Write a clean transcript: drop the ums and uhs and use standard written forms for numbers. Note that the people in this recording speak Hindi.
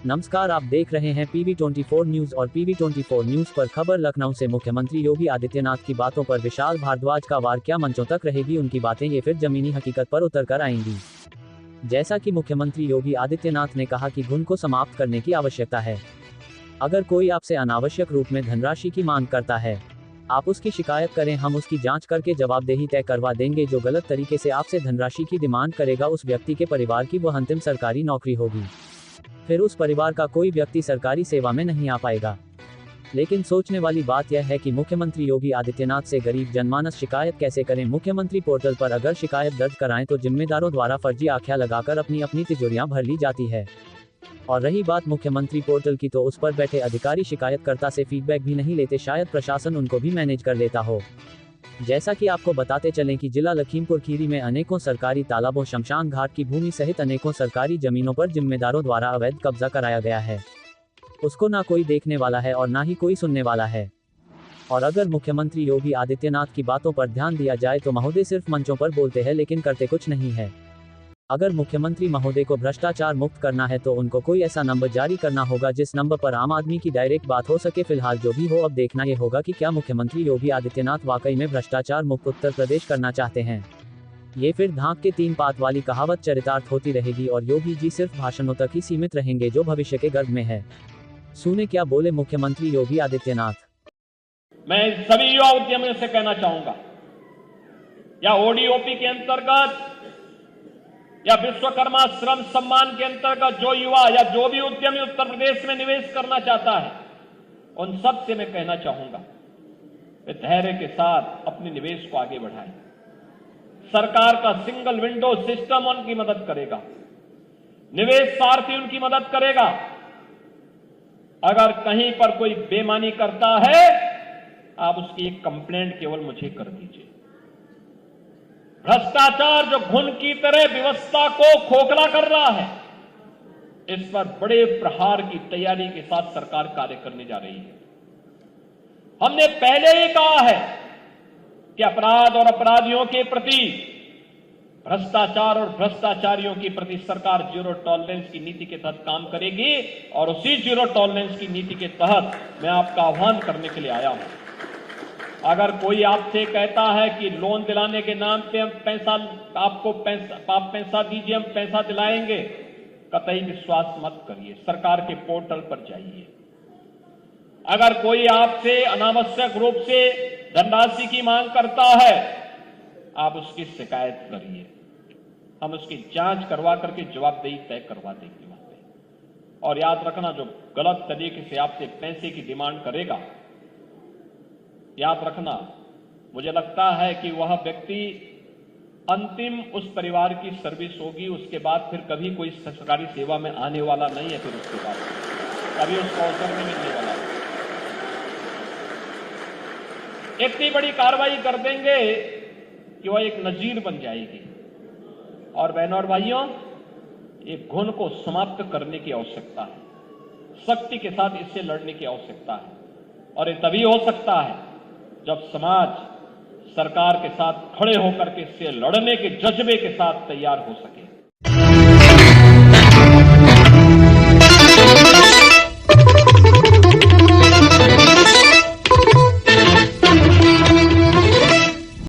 नमस्कार, आप देख रहे हैं PV24 न्यूज और PV24 न्यूज पर खबर। लखनऊ से मुख्यमंत्री योगी आदित्यनाथ की बातों पर विशाल भारद्वाज का वार, क्या मंचों तक रहेगी उनकी बातें, ये फिर जमीनी हकीकत पर उतर कर आएंगी। जैसा कि मुख्यमंत्री योगी आदित्यनाथ ने कहा कि घुन को समाप्त करने की आवश्यकता है। अगर कोई आपसे अनावश्यक रूप में धनराशि की मांग करता है, आप उसकी शिकायत करें, हम उसकी जांच करके जवाबदेही तय करवा देंगे। जो गलत तरीके से आपसे धनराशि की डिमांड करेगा, उस व्यक्ति के परिवार की वो अंतिम सरकारी नौकरी होगी, फिर उस परिवार का कोई व्यक्ति सरकारी सेवा में नहीं आ पाएगा। लेकिन सोचने वाली बात यह है कि मुख्यमंत्री योगी आदित्यनाथ से गरीब जनमानस शिकायत कैसे करें। मुख्यमंत्री पोर्टल पर अगर शिकायत दर्ज कराएं तो जिम्मेदारों द्वारा फर्जी आख्या लगाकर अपनी तिजोरियां भर ली जाती है। और रही बात मुख्यमंत्री पोर्टल की, तो उस पर बैठे अधिकारी शिकायतकर्ता से फीडबैक भी नहीं लेते, शायद प्रशासन उनको भी मैनेज कर लेता हो। जैसा कि आपको बताते चलें कि जिला लखीमपुर खीरी में अनेकों सरकारी तालाबों, शमशान घाट की भूमि सहित अनेकों सरकारी जमीनों पर जिम्मेदारों द्वारा अवैध कब्जा कराया गया है। उसको ना कोई देखने वाला है और ना ही कोई सुनने वाला है। और अगर मुख्यमंत्री योगी आदित्यनाथ की बातों पर ध्यान दिया जाए तो महोदय सिर्फ मंचों पर बोलते हैं लेकिन करते कुछ नहीं है। अगर मुख्यमंत्री महोदय को भ्रष्टाचार मुक्त करना है तो उनको कोई ऐसा नंबर जारी करना होगा जिस नंबर पर आम आदमी की डायरेक्ट बात हो सके। फिलहाल जो भी हो, अब देखना ये होगा कि क्या मुख्यमंत्री योगी आदित्यनाथ वाकई में भ्रष्टाचार मुक्त उत्तर प्रदेश करना चाहते हैं। ये फिर धाक के 3 पात वाली कहावत चरितार्थ होती रहेगी और योगी जी सिर्फ भाषणों तक ही सीमित रहेंगे, जो भविष्य के गर्भ में है। सुने क्या बोले मुख्यमंत्री योगी आदित्यनाथ। मैं सभी युवा उद्यमियों से कहना चाहूंगा, या ODOP के अंतर्गत या विश्वकर्मा श्रम सम्मान के अंतर्गत जो युवा या जो भी उद्यमी उत्तर प्रदेश में निवेश करना चाहता है, उन सब से मैं कहना चाहूंगा, वे धैर्य के साथ अपने निवेश को आगे बढ़ाएं। सरकार का सिंगल विंडो सिस्टम उनकी मदद करेगा, निवेश सारथी उनकी मदद करेगा। अगर कहीं पर कोई बेईमानी करता है, आप उसकी एक कंप्लेंट केवल मुझे कर दीजिए। भ्रष्टाचार जो घुन की तरह व्यवस्था को खोखला कर रहा है, इस पर बड़े प्रहार की तैयारी के साथ सरकार कार्य करने जा रही है। हमने पहले ही कहा है कि अपराध और अपराधियों के प्रति, भ्रष्टाचार और भ्रष्टाचारियों के प्रति सरकार जीरो टॉलरेंस की नीति के तहत काम करेगी। और उसी जीरो टॉलरेंस की नीति के तहत मैं आपका आह्वान करने के लिए आया हूं। अगर कोई आपसे कहता है कि लोन दिलाने के नाम पे हम आप पैसा दीजिए, हम पैसा दिलाएंगे, कतई विश्वास मत करिए। सरकार के पोर्टल पर जाइए। अगर कोई आपसे अनावश्यक रूप से धनराशि की मांग करता है, आप उसकी शिकायत करिए, हम उसकी जांच करवा करके जवाबदेही तय करवा देंगे वहां पे। और याद रखना, जो गलत तरीके से आपसे पैसे की डिमांड करेगा, याद रखना, मुझे लगता है कि वह व्यक्ति अंतिम उस परिवार की सर्विस होगी, उसके बाद फिर कभी कोई सरकारी सेवा में आने वाला नहीं है। फिर उसके बाद कभी उसको अवसर नहीं मिलने वाला है। इतनी बड़ी कार्रवाई कर देंगे कि वह एक नजीर बन जाएगी। और बहनों और भाइयों, एक घुन को समाप्त करने की आवश्यकता है, सख्ती के साथ इससे लड़ने की आवश्यकता है। और ये तभी हो सकता है जब समाज सरकार के साथ खड़े होकर के इससे लड़ने के जज्बे के साथ तैयार हो सके।